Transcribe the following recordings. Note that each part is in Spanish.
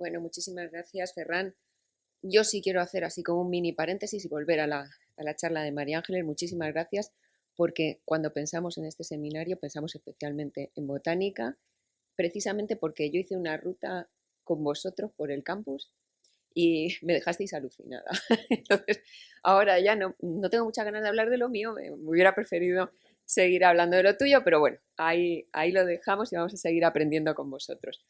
Bueno, muchísimas gracias, Ferran. Yo sí quiero hacer así como un mini paréntesis y volver a la charla de María Ángeles. Muchísimas gracias, porque cuando pensamos en este seminario pensamos especialmente en botánica, precisamente porque yo hice una ruta con vosotros por el campus y me dejasteis alucinada. Entonces, ahora ya no tengo muchas ganas de hablar de lo mío, me hubiera preferido seguir hablando de lo tuyo, pero bueno, ahí lo dejamos y vamos a seguir aprendiendo con vosotros.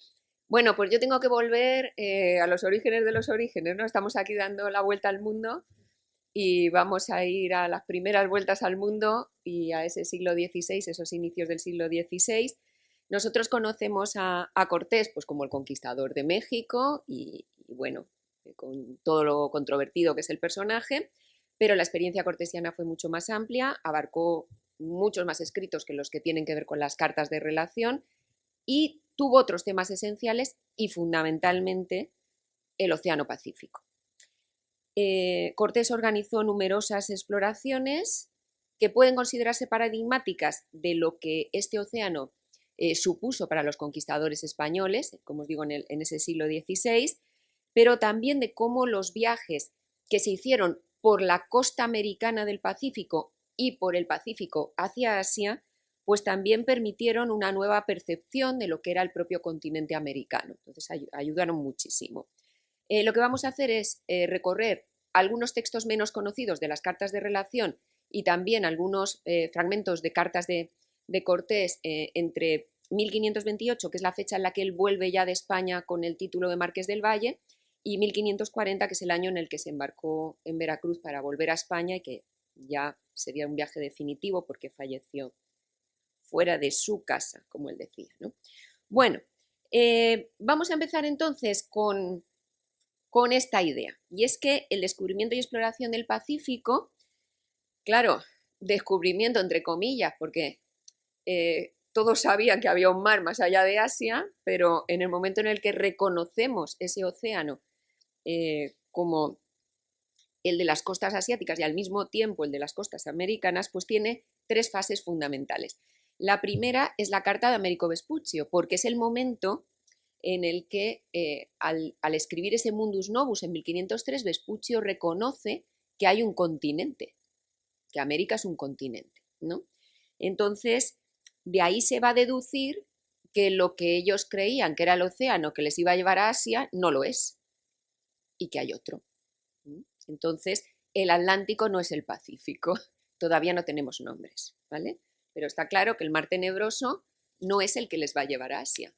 Bueno, pues yo tengo que volver a los orígenes de los orígenes, ¿no? Estamos aquí dando la vuelta al mundo y vamos a ir a las primeras vueltas al mundo y a ese siglo XVI, esos inicios del siglo XVI. Nosotros conocemos a Cortés pues como el conquistador de México y bueno, con todo lo controvertido que es el personaje, pero la experiencia cortesiana fue mucho más amplia, abarcó muchos más escritos que los que tienen que ver con las cartas de relación y tuvo otros temas esenciales y fundamentalmente el Océano Pacífico. Cortés organizó numerosas exploraciones que pueden considerarse paradigmáticas de lo que este océano supuso para los conquistadores españoles, como os digo, en ese siglo XVI, pero también de cómo los viajes que se hicieron por la costa americana del Pacífico y por el Pacífico hacia Asia, pues también permitieron una nueva percepción de lo que era el propio continente americano. Entonces ayudaron muchísimo. Lo que vamos a hacer es recorrer algunos textos menos conocidos de las cartas de relación y también algunos fragmentos de cartas de Cortés entre 1528, que es la fecha en la que él vuelve ya de España con el título de Marqués del Valle, y 1540, que es el año en el que se embarcó en Veracruz para volver a España y que ya sería un viaje definitivo porque falleció fuera de su casa, como él decía, ¿no? Bueno, vamos a empezar entonces con esta idea, y es que el descubrimiento y exploración del Pacífico, claro, descubrimiento entre comillas, porque todos sabían que había un mar más allá de Asia, pero en el momento en el que reconocemos ese océano como el de las costas asiáticas y al mismo tiempo el de las costas americanas, pues tiene tres fases fundamentales. La primera es la carta de Américo Vespuccio, porque es el momento en el que al escribir ese Mundus Novus en 1503, Vespuccio reconoce que hay un continente, que América es un continente, ¿no? Entonces, de ahí se va a deducir que lo que ellos creían que era el océano que les iba a llevar a Asia no lo es y que hay otro. Entonces, el Atlántico no es el Pacífico, todavía no tenemos nombres, ¿vale? Pero está claro que el Mar Tenebroso no es el que les va a llevar a Asia,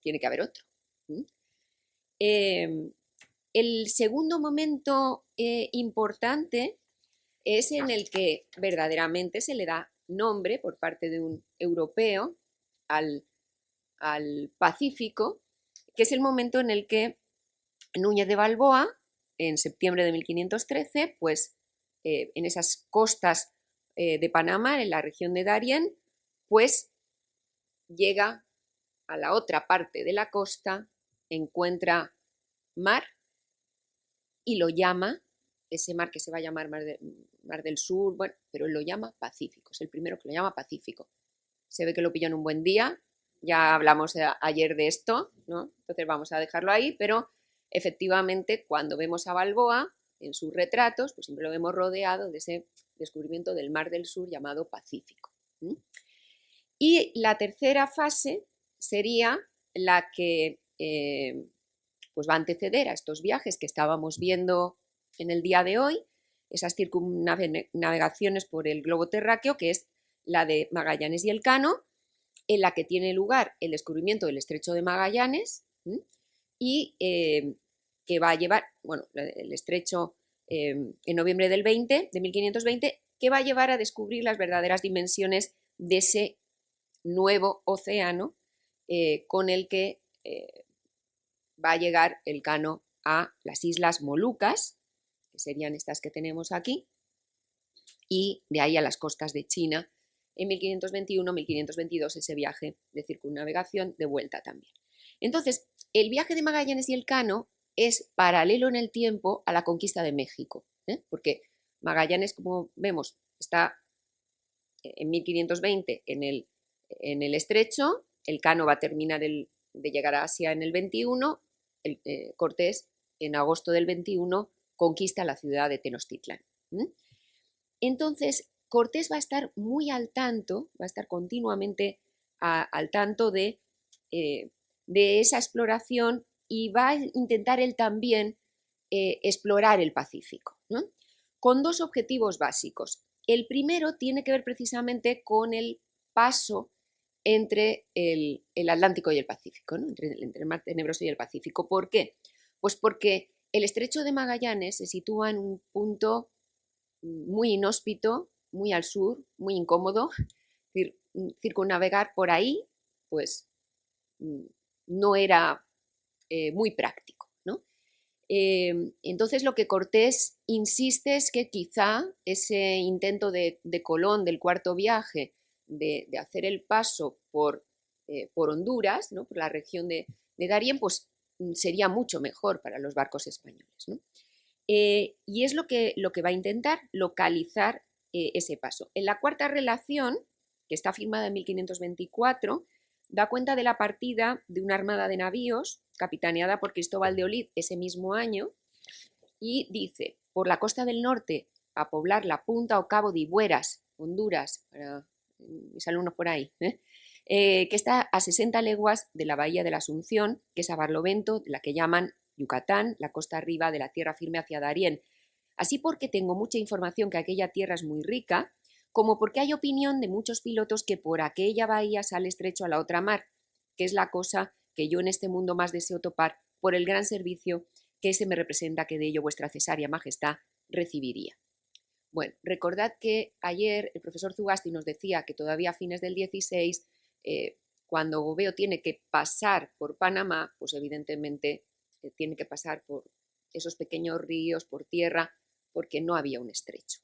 tiene que haber otro. El segundo momento importante es en el que verdaderamente se le da nombre por parte de un europeo al Pacífico, que es el momento en el que Núñez de Balboa, en septiembre de 1513, pues en esas costas de Panamá, en la región de Darién, pues llega a la otra parte de la costa, encuentra mar y lo llama, ese mar que se va a llamar mar del Sur, bueno, pero él lo llama Pacífico, es el primero que lo llama Pacífico. Se ve que lo pilló en un buen día, ya hablamos ayer de esto, ¿no? Entonces vamos a dejarlo ahí, pero efectivamente cuando vemos a Balboa en sus retratos, pues siempre lo vemos rodeado de ese descubrimiento del mar del Sur llamado Pacífico. Y la tercera fase sería la que pues va a anteceder a estos viajes que estábamos viendo en el día de hoy, esas circunnavegaciones por el globo terráqueo, que es la de Magallanes y Elcano, en la que tiene lugar el descubrimiento del estrecho de Magallanes y que va a llevar, bueno, el estrecho en noviembre del 20, de 1520, que va a llevar a descubrir las verdaderas dimensiones de ese nuevo océano con el que va a llegar Elcano a las Islas Molucas, que serían estas que tenemos aquí, y de ahí a las costas de China en 1521-1522, ese viaje de circunnavegación de vuelta también. Entonces, el viaje de Magallanes y Elcano es paralelo en el tiempo a la conquista de México, porque Magallanes, como vemos, está en 1520 en el estrecho, Elcano va a terminar de llegar a Asia en el 21, Cortés, en agosto del 21, conquista la ciudad de Tenochtitlan. Entonces, Cortés va a estar muy al tanto, va a estar continuamente al tanto de esa exploración y va a intentar él también explorar el Pacífico, ¿no? Con dos objetivos básicos. El primero tiene que ver precisamente con el paso entre el Atlántico y el Pacífico, ¿no? entre el Mar Tenebroso y el Pacífico. ¿Por qué? Pues porque el Estrecho de Magallanes se sitúa en un punto muy inhóspito, muy al sur, muy incómodo. Circunnavegar por ahí, pues no era muy práctico, ¿no? Entonces lo que Cortés insiste es que quizá ese intento de Colón del cuarto viaje de hacer el paso por Honduras, ¿no? Por la región de Darién, pues sería mucho mejor para los barcos españoles, ¿no? Y es lo que va a intentar, localizar ese paso. En la cuarta relación, que está firmada en 1524, da cuenta de la partida de una armada de navíos capitaneada por Cristóbal de Olid ese mismo año y dice, por la costa del norte a poblar la punta o cabo de Ibueras, Honduras, para mis alumnos por ahí, que está a 60 leguas de la bahía de la Asunción, que es a Barlovento, de la que llaman Yucatán, la costa arriba de la tierra firme hacia Darién. Así porque tengo mucha información que aquella tierra es muy rica, como porque hay opinión de muchos pilotos que por aquella bahía sale estrecho a la otra mar, que es la cosa que yo en este mundo más deseo topar por el gran servicio que ese me representa que de ello vuestra cesárea majestad recibiría. Bueno, recordad que ayer el profesor Zugasti nos decía que todavía a fines del 16, cuando Gobeo tiene que pasar por Panamá, pues evidentemente tiene que pasar por esos pequeños ríos, por tierra, porque no había un estrecho.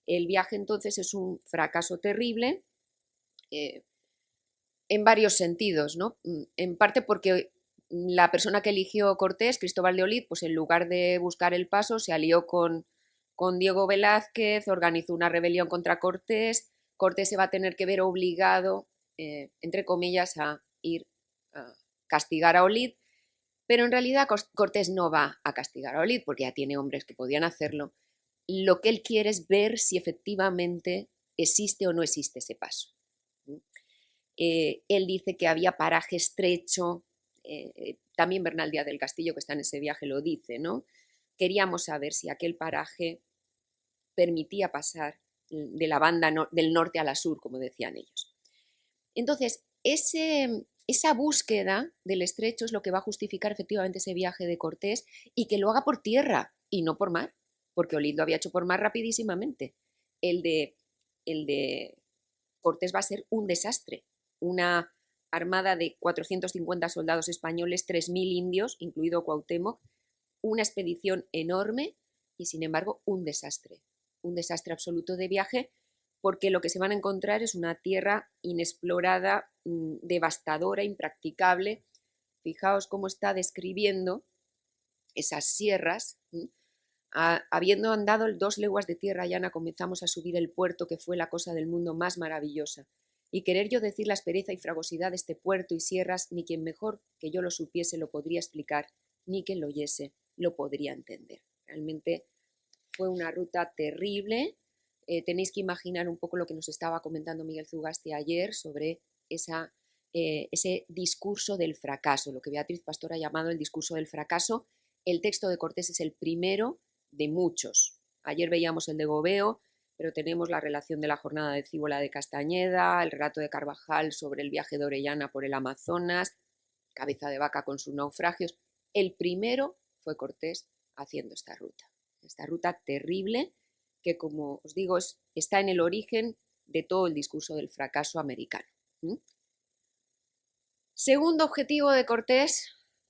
El viaje entonces es un fracaso terrible en varios sentidos, ¿no? En parte porque la persona que eligió Cortés, Cristóbal de Olid, pues en lugar de buscar el paso se alió con Diego Velázquez, organizó una rebelión contra Cortés. Cortés se va a tener que ver obligado, entre comillas, a ir a castigar a Olid, pero en realidad Cortés no va a castigar a Olid porque ya tiene hombres que podían hacerlo. Lo que él quiere es ver si efectivamente existe o no existe ese paso. Él dice que había paraje estrecho, también Bernal Díaz del Castillo, que está en ese viaje, lo dice, ¿no? Queríamos saber si aquel paraje permitía pasar de la banda del norte a la sur, como decían ellos. Entonces, esa búsqueda del estrecho es lo que va a justificar efectivamente ese viaje de Cortés y que lo haga por tierra y no por mar, porque Olid lo había hecho por mar rapidísimamente. El de Cortés va a ser un desastre, una armada de 450 soldados españoles, 3.000 indios, incluido Cuauhtémoc, una expedición enorme y sin embargo un desastre absoluto de viaje, porque lo que se van a encontrar es una tierra inexplorada, devastadora, impracticable. Fijaos cómo está describiendo esas sierras. Habiendo andado 2 leguas de tierra llana, comenzamos a subir el puerto, que fue la cosa del mundo más maravillosa. Y querer yo decir la aspereza y fragosidad de este puerto y sierras, ni quien mejor que yo lo supiese lo podría explicar, ni quien lo oyese lo podría entender. Realmente fue una ruta terrible. Tenéis que imaginar un poco lo que nos estaba comentando Miguel Zugasti ayer sobre ese discurso del fracaso, lo que Beatriz Pastor ha llamado el discurso del fracaso. El texto de Cortés es el primero de muchos. Ayer veíamos el de Gobeo, pero tenemos la relación de la jornada de Cíbola de Castañeda, el relato de Carvajal sobre el viaje de Orellana por el Amazonas, Cabeza de Vaca con sus naufragios. El primero fue Cortés haciendo esta ruta terrible que, como os digo, está en el origen de todo el discurso del fracaso americano. Segundo objetivo de Cortés,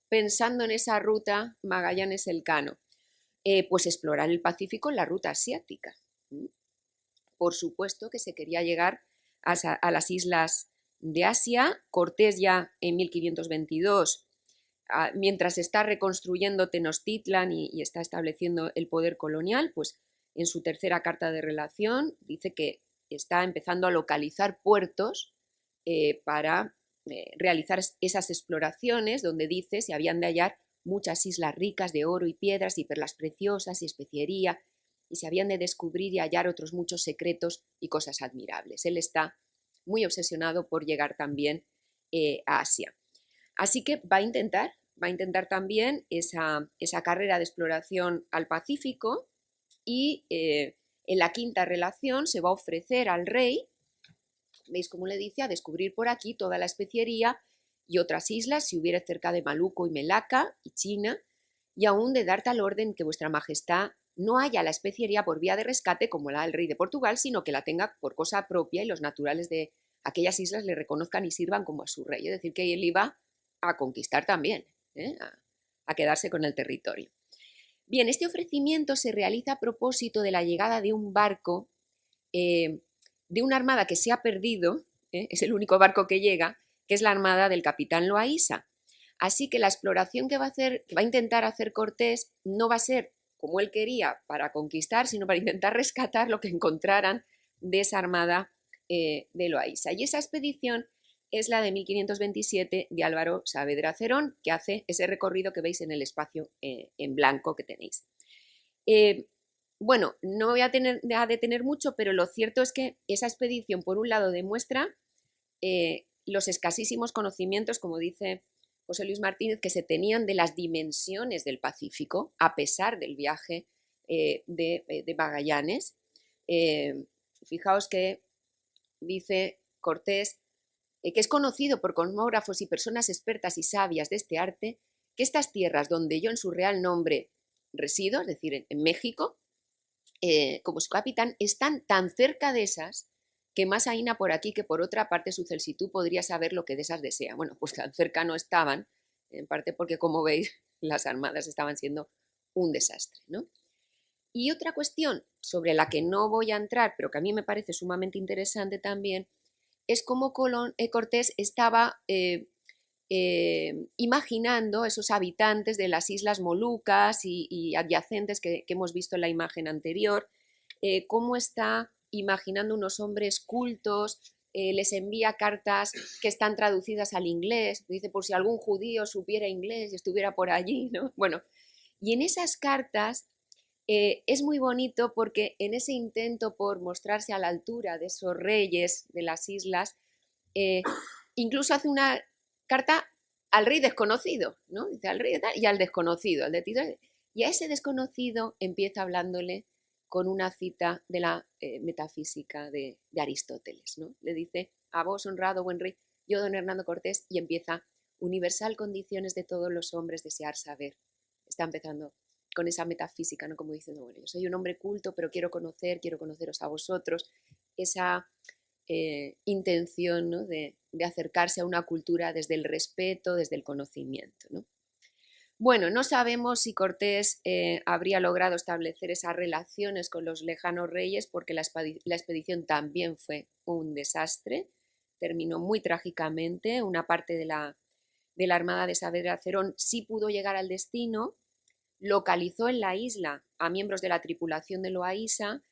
pensando en esa ruta Magallanes-Elcano, pues explorar el Pacífico en la ruta asiática. Por supuesto que se quería llegar a las islas de Asia. Cortés ya en 1522, mientras está reconstruyendo Tenochtitlan y está estableciendo el poder colonial, pues en su tercera carta de relación dice que está empezando a localizar puertos para realizar esas exploraciones, donde dice se habían de hallar muchas islas ricas de oro y piedras y perlas preciosas y especiería, y se habían de descubrir y hallar otros muchos secretos y cosas admirables. Él está muy obsesionado por llegar también a Asia. Así que va a intentar también esa carrera de exploración al Pacífico y en la quinta relación se va a ofrecer al rey, veis cómo le dice, a descubrir por aquí toda la especiería y otras islas, si hubiera cerca de Maluco y Melaka y China, y aún de dar tal orden que vuestra majestad no haya la especiería por vía de rescate como la del rey de Portugal, sino que la tenga por cosa propia y los naturales de aquellas islas le reconozcan y sirvan como a su rey. Es decir, que él iba a conquistar también, a quedarse con el territorio. Bien, este ofrecimiento se realiza a propósito de la llegada de un barco de una armada que se ha perdido, es el único barco que llega, que es la armada del capitán Loaiza. Así que la exploración que va a intentar hacer Cortés no va a ser como él quería para conquistar, sino para intentar rescatar lo que encontraran de esa armada de Loaiza. Y esa expedición es la de 1527 de Álvaro Saavedra Cerón, que hace ese recorrido que veis en el espacio en blanco que tenéis. Bueno, no me voy a detener mucho, pero lo cierto es que esa expedición, por un lado, demuestra los escasísimos conocimientos, como dice José Luis Martínez, que se tenían de las dimensiones del Pacífico, a pesar del viaje de Magallanes. Fijaos que dice Cortés, que es conocido por cosmógrafos y personas expertas y sabias de este arte, que estas tierras donde yo en su real nombre resido, es decir, en México, como su capitán, están tan cerca de esas que más aína por aquí que por otra parte su celsitud podría saber lo que de esas desea. Bueno, pues tan cerca no estaban, en parte porque, como veis, las armadas estaban siendo un desastre, ¿no? Y otra cuestión sobre la que no voy a entrar, pero que a mí me parece sumamente interesante también, es cómo Cortés estaba imaginando esos habitantes de las islas Molucas y adyacentes que hemos visto en la imagen anterior, cómo está imaginando unos hombres cultos, les envía cartas que están traducidas al inglés, dice por si algún judío supiera inglés y estuviera por allí, ¿no? Bueno, y en esas cartas es muy bonito porque en ese intento por mostrarse a la altura de esos reyes de las islas, incluso hace una carta al rey desconocido, ¿no? Dice al rey y al desconocido, al de Tito, y a ese desconocido empieza hablándole con una cita de la metafísica de Aristóteles, ¿no? Le dice, a vos, honrado buen rey, yo don Hernando Cortés, y empieza, universal condiciones de todos los hombres desear saber. Está empezando con esa metafísica, ¿no? Como diciendo, bueno, yo soy un hombre culto, pero quiero conoceros a vosotros, esa intención, ¿no? de acercarse a una cultura desde el respeto, desde el conocimiento, ¿no? Bueno, no sabemos si Cortés habría logrado establecer esas relaciones con los lejanos reyes porque la expedición también fue un desastre, terminó muy trágicamente, una parte de la armada de Saavedra Cerón sí pudo llegar al destino, localizó en la isla a miembros de la tripulación de Loaiza,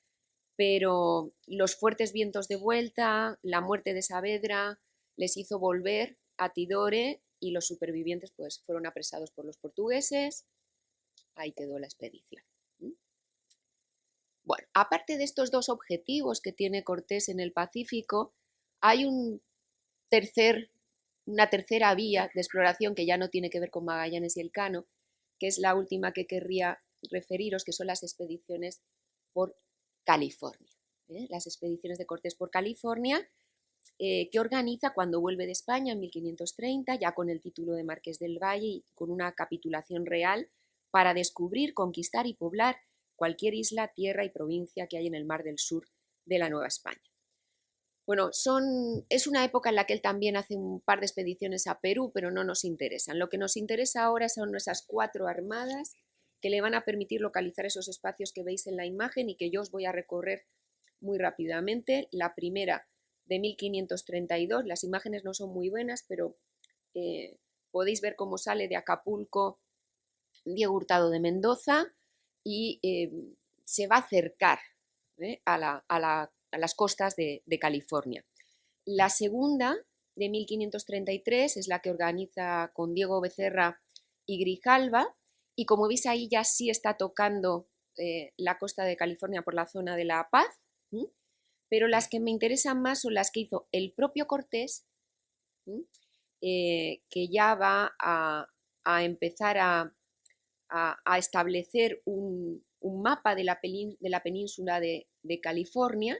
pero los fuertes vientos de vuelta, la muerte de Saavedra, les hizo volver a Tidore y los supervivientes pues, fueron apresados por los portugueses. Ahí quedó la expedición. Bueno, aparte de estos dos objetivos que tiene Cortés en el Pacífico, hay una tercera vía de exploración que ya no tiene que ver con Magallanes y Elcano, que es la última que querría referiros, que son las expediciones por California. Las expediciones de Cortés por California, que organiza cuando vuelve de España en 1530, ya con el título de Marqués del Valle y con una capitulación real para descubrir, conquistar y poblar cualquier isla, tierra y provincia que hay en el Mar del Sur de la Nueva España. Bueno, es una época en la que él también hace un par de expediciones a Perú, pero no nos interesan. Lo que nos interesa ahora son esas 4 armadas que le van a permitir localizar esos espacios que veis en la imagen y que yo os voy a recorrer muy rápidamente. La primera de 1532, las imágenes no son muy buenas, pero podéis ver cómo sale de Acapulco Diego Hurtado de Mendoza y se va a acercar a las costas de California. La segunda, de 1533, es la que organiza con Diego Becerra y Grijalba, y como veis ahí ya sí está tocando la costa de California por la zona de La Paz, pero las que me interesan más son las que hizo el propio Cortés, que ya va a empezar a establecer un mapa de la península de California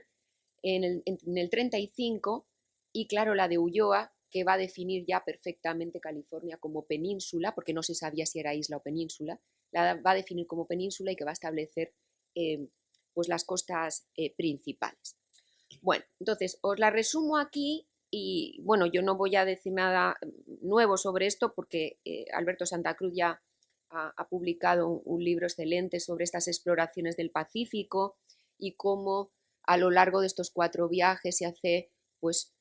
en el 35, y claro, la de Ulloa, que va a definir ya perfectamente California como península, porque no se sabía si era isla o península, la va a definir como península y que va a establecer pues las costas principales. Bueno, entonces os la resumo aquí y bueno, yo no voy a decir nada nuevo sobre esto porque Alberto Santa Cruz ya ha publicado un libro excelente sobre estas exploraciones del Pacífico y cómo a lo largo de estos 4 viajes se hace pues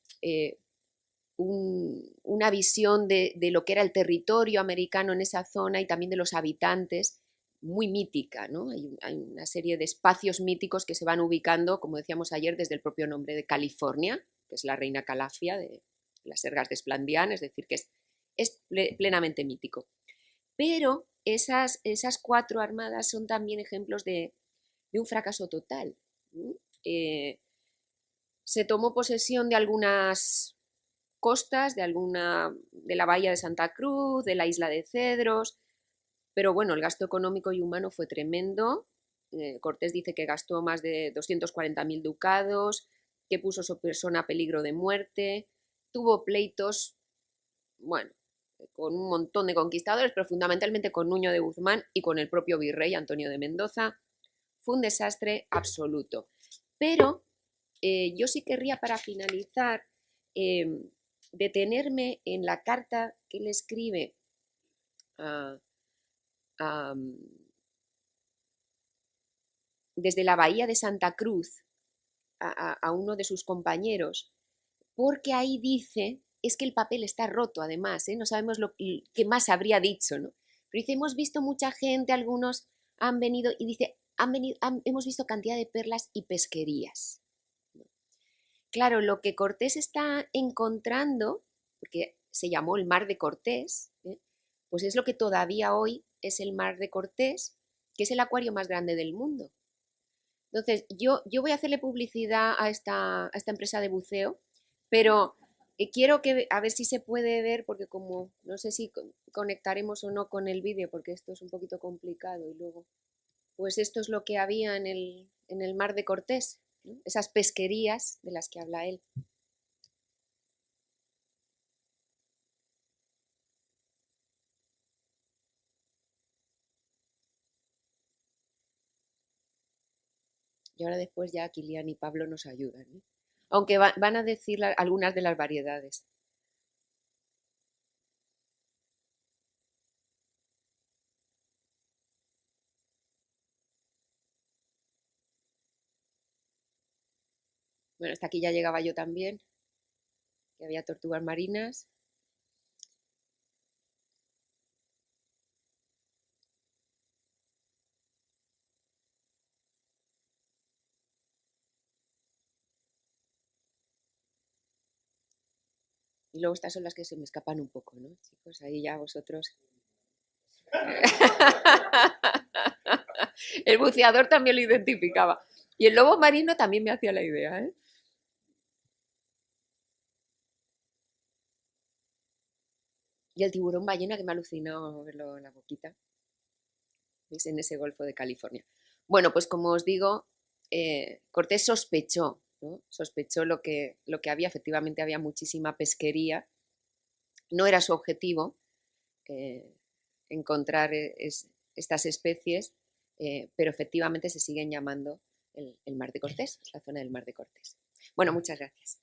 una visión de lo que era el territorio americano en esa zona y también de los habitantes, muy mítica, ¿no? Hay una serie de espacios míticos que se van ubicando, como decíamos ayer, desde el propio nombre de California, que es la reina Calafia de las Ergas de Esplandián, es decir, que es plenamente mítico. Pero esas 4 armadas son también ejemplos de un fracaso total. Se tomó posesión de algunas costas, de la bahía de Santa Cruz, de la isla de Cedros, pero bueno, el gasto económico y humano fue tremendo. Cortés dice que gastó más de 240.000 ducados, que puso a su persona a peligro de muerte, tuvo pleitos, bueno, con un montón de conquistadores, pero fundamentalmente con Nuño de Guzmán y con el propio virrey Antonio de Mendoza. Fue un desastre absoluto. Pero yo sí querría, para finalizar, detenerme en la carta que él escribe desde la bahía de Santa Cruz a uno de sus compañeros, porque ahí dice, es que el papel está roto además, no sabemos lo que más habría dicho, ¿no? Pero dice, hemos visto mucha gente, algunos han venido, y dice, hemos visto cantidad de perlas y pesquerías. Claro, lo que Cortés está encontrando, porque se llamó el Mar de Cortés, pues es lo que todavía hoy es el Mar de Cortés, que es el acuario más grande del mundo. Entonces, yo voy a hacerle publicidad a esta empresa de buceo, pero quiero a ver si se puede ver, porque como no sé si conectaremos o no con el vídeo, porque esto es un poquito complicado y luego, pues esto es lo que había en el Mar de Cortés, ¿no? Esas pesquerías de las que habla él. Y ahora después ya Kilian y Pablo nos ayudan, ¿eh? Aunque van a decir algunas de las variedades. Bueno, hasta aquí ya llegaba yo también, que había tortugas marinas. Y luego estas son las que se me escapan un poco, ¿no, chicos? Ahí ya vosotros. El buceador también lo identificaba. Y el lobo marino también me hacía la idea, ¿eh? Y el tiburón ballena, que me alucinó verlo en la boquita. ¿Veis? En ese Golfo de California. Bueno, pues como os digo, Cortés sospechó, ¿no? Sospechó lo que había. Efectivamente había muchísima pesquería. No era su objetivo encontrar estas especies, pero efectivamente se siguen llamando el Mar de Cortés, la zona del Mar de Cortés. Bueno, muchas gracias.